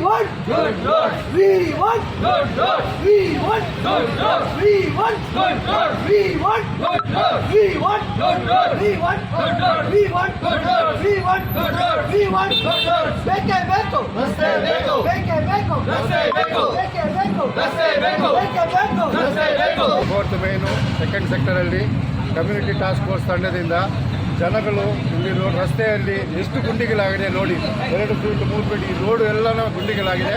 want good roads. We want good roads. We want good roads. We want good roads. We want good roads. We want good roads. We want good roads. We want good roads. We want good roads. We want good roads. ಬೇಕೇ ಬೇಕು. ರಸ್ತೆ ಬೇಕು. ಬೇಕೇ ಬೇಕು. ರಸ್ತೆ ಬೇಕು. ಬೇಕೇ ಬೇಕು. ರಸ್ತೆ ಬೇಕು. ಬೇಕೇ ಬೇಕು. ರಸ್ತೆ ಬೇಕು. ಫೋರ್ತ್ ಮೇನು ಸೆಕೆಂಡ್ ಸೆಕ್ಟರಲ್ಲಿ ಕಮ್ಯುನಿಟಿ ಟಾಸ್ಕ್ ಫೋರ್ಸ್ ತಂಡದಿಂದ ಜನಗಳು ಇಲ್ಲಿ ರಸ್ತೆಯಲ್ಲಿ ಎಷ್ಟು ಗುಂಡಿಗಳಾಗಿದೆ ನೋಡಿ, 2 ಫೀಟ್ 3 ಫೀಟ್ ಈ ರೋಡು ಎಲ್ಲನೂ ಗುಂಡಿಗಳಾಗಿದೆ.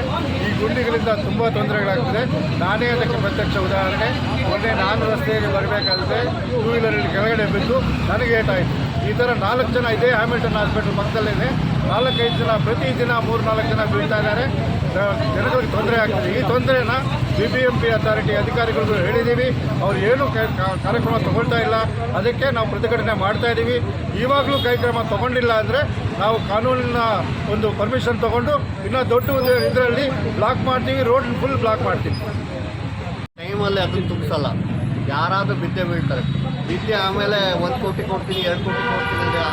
ಈ ಗುಂಡಿಗಳಿಂದ ತುಂಬ ತೊಂದರೆಗಳಾಗ್ತದೆ. ನಾನೇ ಅದಕ್ಕೆ ಪ್ರತ್ಯಕ್ಷ ಉದಾಹರಣೆ. ಮೊನ್ನೆ ನಾನು ರಸ್ತೆಯಲ್ಲಿ ಬರಬೇಕಾದ್ರೆ 2 ವೀಲರಲ್ಲಿ ಕೆಳಗಡೆ ಬಿದ್ದು ನನಗೆ ಏಟಾಯಿತು. ಈ ಥರ 4 ಜನ ಇದೇ ಹ್ಯಾಮಿಲ್ಟನ್ ಹಾಸ್ಪಿಟಲ್ ಪಕ್ಕದಲ್ಲಿದೆ, 4-5 ಜನ ಪ್ರತಿದಿನ 3-4 ಜನ ಬೀಳ್ತಾ ಇದ್ದಾರೆ. ಜನಗಳಿಗೆ ತೊಂದರೆ ಆಗ್ತದೆ. ಈ ತೊಂದರೆನ BBMP ಅಥಾರಿಟಿ ಅಧಿಕಾರಿಗಳಿಗೂ ಹೇಳಿದ್ದೀವಿ. ಅವ್ರು ಏನೂ ಕಾರ್ಯಕ್ರಮ ತಗೊಳ್ತಾ ಇಲ್ಲ. ಅದಕ್ಕೆ ನಾವು ಪ್ರತಿಭಟನೆ ಮಾಡ್ತಾ ಇದ್ದೀವಿ. ಇವಾಗಲೂ ಕೈಕ್ರಮ ತಗೊಂಡಿಲ್ಲ ಅಂದರೆ ನಾವು ಕಾನೂನಿನ ಒಂದು ಪರ್ಮಿಷನ್ ತೊಗೊಂಡು ಇನ್ನೂ ದೊಡ್ಡ ಇದರಲ್ಲಿ ಬ್ಲಾಕ್ ಮಾಡ್ತೀವಿ, ರೋಡ್ ಫುಲ್ ಬ್ಲಾಕ್ ಮಾಡ್ತೀವಿ. ಟೈಮಲ್ಲಿ ಅದನ್ನು ತುಂಬಿಸಲ್ಲ, ಯಾರಾದರೂ ಬಿದ್ದೆ ಬೀಳ್ತಾರೆ. ಬಿದ್ದೆ ಆಮೇಲೆ 1 ಕೋಟಿ ಕೊಡ್ತೀನಿ 2 ಕೋಟಿ ಕೊಡ್ತೀನಿ ಅಂದರೆ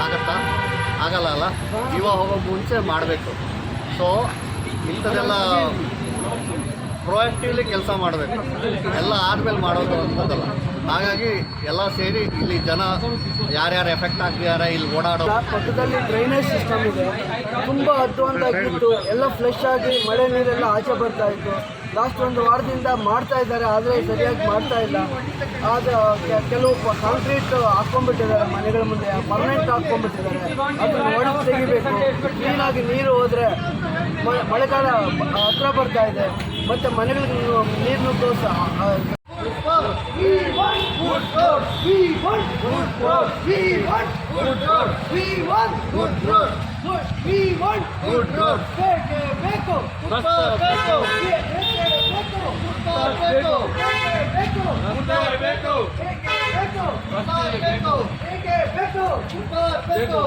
ಆಗಲ್ಲ ಅಲ್ಲ. ಇವಾಗ ಹೋಗೋ ಮುಂಚೆ ಮಾಡಬೇಕು. ಸೊ ಇಂಥದ್ದೆಲ್ಲ ಪ್ರೊಯಾಕ್ಟಿವ್ಲಿ ಕೆಲಸ ಮಾಡಬೇಕು. ಎಲ್ಲ ಆದಮೇಲೆ ಮಾಡೋದು ಅಂತದಲ್ಲ. ಹಾಗಾಗಿ ಎಲ್ಲ ಸೇರಿ ಇಲ್ಲಿ ಜನ ಯಾರ್ಯಾರು ಎಫೆಕ್ಟ್ ಆಗ್ತಿದ್ದಾರೆ ಇಲ್ಲಿ ಓಡಾಡೋ ಪಕ್ಕದಲ್ಲಿ ಡ್ರೈನೇಜ್ ಸಿಸ್ಟಮ್ ಇದೆ, ತುಂಬ ಅಧ್ವಾಂತವಾಗಿತ್ತು. ಎಲ್ಲ ಫ್ಲೆಶ್ ಆಗಿ ಮಳೆ ನೀರೆಲ್ಲ ಆಚೆ ಬರ್ತಾ ಇತ್ತು. ಲಾಸ್ಟ್ 1 ವಾರದಿಂದ ಮಾಡ್ತಾ ಇದ್ದಾರೆ, ಆದರೆ ಸರಿಯಾಗಿ ಮಾಡ್ತಾ ಇಲ್ಲ. ಆದರೆ ಕೆಲವು ಕಾಂಕ್ರೀಟ್ ಹಾಕ್ಕೊಂಡ್ಬಿಟ್ಟಿದ್ದಾರೆ ಮನೆಗಳ ಮುಂದೆ, ಪರ್ಮನೆಂಟ್ ಹಾಕ್ಕೊಂಡ್ಬಿಟ್ಟಿದ್ದಾರೆ. ಅದನ್ನು ಒಡೆದು ತೆಗಿಬೇಕು. ಕ್ಲೀನಾಗಿ ನೀರು ಹೋದರೆ ಮಳೆಗಾಲ ಹತ್ರ ಬರ್ತಾ ಇದೆ, ಮತ್ತು ಮನೆಗಳಿಗೆ ನೀರು ನುಗ್ಗೋಸ. We want good roads. We want good roads. We want good roads. We want good roads. We want good roads. ಬೇಕೇ ಬೇಕು. ರಸ್ತೆ ಬೇಕು. ಬೇಕೇ ಬೇಕು. ರಸ್ತೆ ಬೇಕು. ಬೇಕೇ ಬೇಕು. ರಸ್ತೆ ಬೇಕು. ಬೇಕೇ ಬೇಕು. ರಸ್ತೆ ಬೇಕು. ಬೇಕೇ ಬೇಕು. ರಸ್ತೆ ಬೇಕು.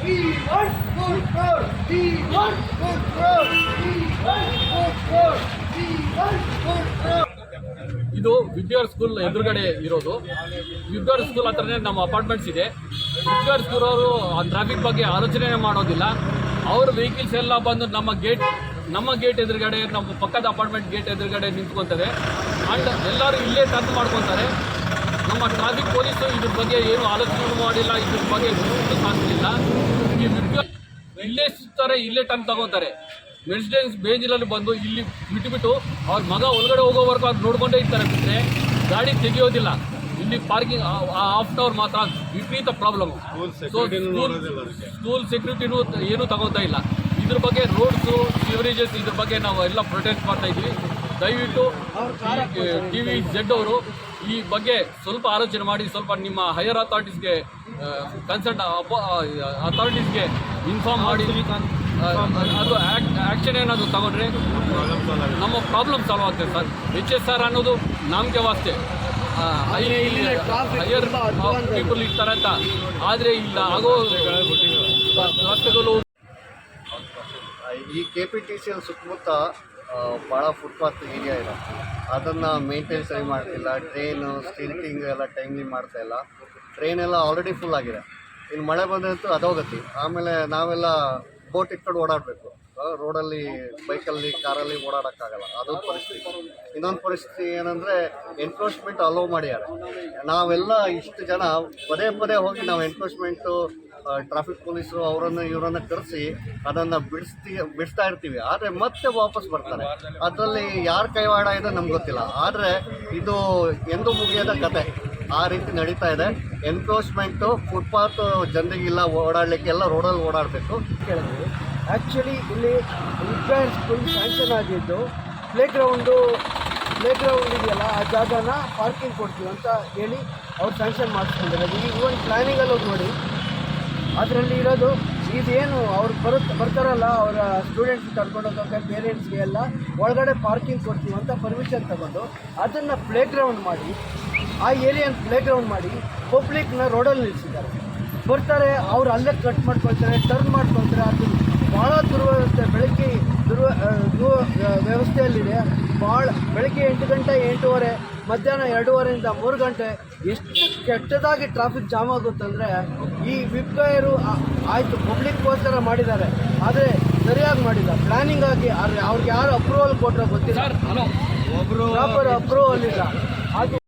We want good roads. We want good roads. We want good roads. We want good roads. ಇದು ವಿದ್ಯಾರ್ ಸ್ಕೂಲ್ ಎದುರುಗಡೆ ಇರೋದು. ವಿದ್ಯಾರ್ ಸ್ಕೂಲ್ ಹತ್ರನೇ ನಮ್ಮ ಅಪಾರ್ಟ್ಮೆಂಟ್ಸ್ ಇದೆ. ವಿದ್ಯಾರ್ ಸ್ಕೂಲ್ ಅವರು ಟ್ರಾಫಿಕ್ ಬಗ್ಗೆ ಆಲೋಚನೆ ಮಾಡೋದಿಲ್ಲ. ಅವ್ರ ವೆಹಿಕಲ್ಸ್ ಎಲ್ಲ ಬಂದು ನಮ್ಮ ಗೇಟ್ ಎದುರುಗಡೆ, ನಮ್ಮ ಪಕ್ಕದ ಅಪಾರ್ಟ್ಮೆಂಟ್ ಗೇಟ್ ಎದುರುಗಡೆ ನಿಂತ್ಕೊತಾರೆ. ಆ್ಯಂಡ್ ಎಲ್ಲರೂ ಇಲ್ಲೇ ಟರ್ನ್ ಮಾಡ್ಕೊತಾರೆ. ನಮ್ಮ ಟ್ರಾಫಿಕ್ ಪೊಲೀಸು ಇದ್ರ ಬಗ್ಗೆ ಏನು ಆಲೋಚನೆ ಮಾಡಿಲ್ಲ, ಇದ್ರ ಬಗ್ಗೆ ಸಾಧಿಸಲಿಲ್ಲ. ಈ ವಿದ್ಯಾರ್ ಇಲ್ಲೇ ಸುತ್ತಾರೆ, ಇಲ್ಲೇ ಟರ್ನ್ ತಗೋತಾರೆ. ಮೆಡಿಸಿಡೆನ್ಸ್ ಬೇಂಜಿಲಲ್ಲಿ ಬಂದು ಇಲ್ಲಿ ಬಿಟ್ಟುಬಿಟ್ಟು ಅವ್ರ ಮಗ ಒಳಗಡೆ ಹೋಗೋವರೆಗೂ ಅದು ನೋಡ್ಕೊಂಡೇ ಇರ್ತಾರೆ. ಬಿಟ್ಟರೆ ಗಾಡಿ ತೆಗೆಯೋದಿಲ್ಲ. ಇಲ್ಲಿ ಪಾರ್ಕಿಂಗ್ ಹಾಫ್ ಅವರ್ ಮಾತ್ರ ವಿಪರೀತ ಪ್ರಾಬ್ಲಮ್. ಸೊ ಸ್ಕೂಲ್ ಸೆಕ್ಯೂರಿಟಿನೂ ಏನೂ ತಗೋತಾ ಇಲ್ಲ. ಇದ್ರ ಬಗ್ಗೆ ರೋಡ್ಸು, ಸಿವರೇಜಸ್ ಇದ್ರ ಬಗ್ಗೆ ನಾವು ಎಲ್ಲ ಪ್ರೊಟೆಸ್ಟ್ ಮಾಡ್ತಾ ಇದ್ವಿ. ದಯವಿಟ್ಟು TVZ ಅವರು ಈ ಬಗ್ಗೆ ಸ್ವಲ್ಪ ಆಲೋಚನೆ ಮಾಡಿ, ಸ್ವಲ್ಪ ನಿಮ್ಮ ಹೈಯರ್ ಅಥಾರಿಟೀಸ್ಗೆ ಕನ್ಸರ್ನ್ ಅಥಾರಿಟೀಸ್ಗೆ ಇನ್ಫಾರ್ಮ್ ಮಾಡಿ ಅದು ಆ್ಯಕ್ಷನ್ ಏನಾದರೂ ತಗೊಂಡ್ರೆ ನಮ್ಮ ಪ್ರಾಬ್ಲಮ್ ಸಾಲ್ವ್ ಆಗ್ತದೆ ಸರ್. HSR ಅನ್ನೋದು ನಮಗೆ ವಾಸ್ತೆ ಹೈಯರ್ ಪೀಪಲ್ ಇರ್ತಾರೆ ಅಂತ, ಆದರೆ ಇಲ್ಲ ಆಗೋ ರಸ್ತೆಗಳು. ಈ KPTCL ಸುತ್ತಮುತ್ತ ಭಾಳ ಫುಟ್ಪಾತ್ ಏರಿಯಾ ಇದೆ. ಅದನ್ನು ಮೇಂಟೈನ್ ಸರಿ ಮಾಡ್ತಿಲ್ಲ. ಟ್ರೈನು ಸ್ಟಿಲ್ಟಿಂಗ್ ಎಲ್ಲ ಟೈಮ್ಲಿ ಮಾಡ್ತಾ ಇಲ್ಲ. ಟ್ರೈನ್ ಎಲ್ಲ ಆಲ್ರೆಡಿ ಫುಲ್ ಆಗಿದೆ. ಇನ್ನು ಮಳೆ ಬಂದಂತೂ ಅದೋಗತಿ. ಆಮೇಲೆ ನಾವೆಲ್ಲ ಬೋಟ್ ಇಟ್ಕೊಂಡು ಓಡಾಡಬೇಕು. ರೋಡಲ್ಲಿ ಬೈಕಲ್ಲಿ ಕಾರಲ್ಲಿ ಓಡಾಡೋಕ್ಕಾಗಲ್ಲ. ಅದೊಂದು ಪರಿಸ್ಥಿತಿ. ಇನ್ನೊಂದು ಪರಿಸ್ಥಿತಿ ಏನಂದರೆ ಎನ್ಕ್ರೋಚ್ಮೆಂಟ್ ಅಲೋ ಮಾಡಿದ್ದಾರೆ. ನಾವೆಲ್ಲ ಇಷ್ಟು ಜನ ಪದೇ ಹೋಗಿ ನಾವು ಎನ್ಕ್ರೋಚ್ಮೆಂಟು ಟ್ರಾಫಿಕ್ ಪೊಲೀಸರು ಇವರನ್ನು ಕರೆಸಿ ಅದನ್ನು ಬಿಡಿಸ್ತಾ ಇರ್ತೀವಿ. ಆದರೆ ಮತ್ತೆ ವಾಪಸ್ ಬರ್ತಾರೆ. ಅದರಲ್ಲಿ ಯಾರ ಕೈವಾಡ ಇದೆ ನಮ್ಗೆ ಗೊತ್ತಿಲ್ಲ. ಆದರೆ ಇದು ಎಂದೂ ಮುಗಿಯೋದ ಕತೆ. ಆ ರೀತಿ ನಡೀತಾ ಇದೆ. ಎನ್ಕ್ರೋಚ್ಮೆಂಟು ಫುಟ್ಪಾತ್ ಜನರಿಗಿಲ್ಲ, ಓಡಾಡಲಿಕ್ಕೆ ಎಲ್ಲ ರೋಡಲ್ಲಿ ಓಡಾಡಬೇಕು. ಕೇಳಿದ್ವಿ ಆ್ಯಕ್ಚುಲಿ ಇಲ್ಲಿ ವಿದ್ಯಾರ್ ಸ್ಕೂಲ್ ಸ್ಯಾಂಕ್ಷನ್ ಆಗಿದ್ದು ಪ್ಲೇ ಗ್ರೌಂಡ್ ಇದೆಯಲ್ಲ, ಆ ಜಾಗನ ಪಾರ್ಕಿಂಗ್ ಕೊಡ್ತೀವಿ ಅಂತ ಹೇಳಿ ಅವ್ರು ಸ್ಯಾಂಕ್ಷನ್ ಮಾಡಿಸ್ಕೊಂಡಿರೋದು. ಈಗ ಒಂದು ಪ್ಲ್ಯಾನಿಂಗಲ್ಲಿ ಹೋಗಿ ನೋಡಿ, ಅದರಲ್ಲಿ ಇರೋದು ಇದೇನು ಅವ್ರು ಬರ್ತಾರಲ್ಲ ಅವರ ಸ್ಟೂಡೆಂಟ್ಸ್ ಕರ್ಕೊಂಡು ಹೋಗೋಕ್ಕೆ ಪೇರೆಂಟ್ಸ್ಗೆ ಎಲ್ಲ ಒಳಗಡೆ ಪಾರ್ಕಿಂಗ್ ಕೊಡ್ತೀವಿ ಅಂತ ಪರ್ಮಿಷನ್ ತಗೊಂಡು ಅದನ್ನು ಪ್ಲೇ ಗ್ರೌಂಡ್ ಮಾಡಿ, ಆ ಏರಿಯಾನ ಪ್ಲೇ ಗ್ರೌಂಡ್ ಮಾಡಿ ಪಬ್ಲಿಕ್ನ ರೋಡಲ್ಲಿ ನಿಲ್ಲಿಸಿದ್ದಾರೆ. ಬರ್ತಾರೆ, ಅವ್ರು ಅಲ್ಲೇ ಕಟ್ ಮಾಡ್ಕೊಳ್ತಾರೆ, ಟರ್ನ್ ಮಾಡ್ಕೊಳ್ತಾರೆ. ಅದು ಭಾಳ ದುರ್ವ್ಯವಸ್ಥೆ. ಬೆಳಗ್ಗೆ ವ್ಯವಸ್ಥೆಯಲ್ಲಿದೆ. ಬೆಳಗ್ಗೆ 8 ಗಂಟೆ 8:30, ಮಧ್ಯಾಹ್ನ 2:30 3 ಗಂಟೆ ಎಷ್ಟು ಕೆಟ್ಟದಾಗಿ ಟ್ರಾಫಿಕ್ ಜಾಮ್ ಆಗುತ್ತಂದರೆ ಈ ವಿಪ್ಗಾಯರು ಆಯಿತು ಪಬ್ಲಿಕ್ಗೋಸ್ಕರ ಮಾಡಿದ್ದಾರೆ. ಆದರೆ ಸರಿಯಾಗಿ ಮಾಡಿಲ್ಲ. ಪ್ಲಾನಿಂಗ್ ಆಗಿ ಅವ್ರಿಗೆ ಯಾರು ಅಪ್ರೂವಲ್ ಕೊಟ್ಟರೆ ಗೊತ್ತಿಲ್ಲ, ಸರ್ ಹಲೋ ಪ್ರಾಪರ್ ಅಪ್ರೂವಲ್ ಇಲ್ಲ. ಅದು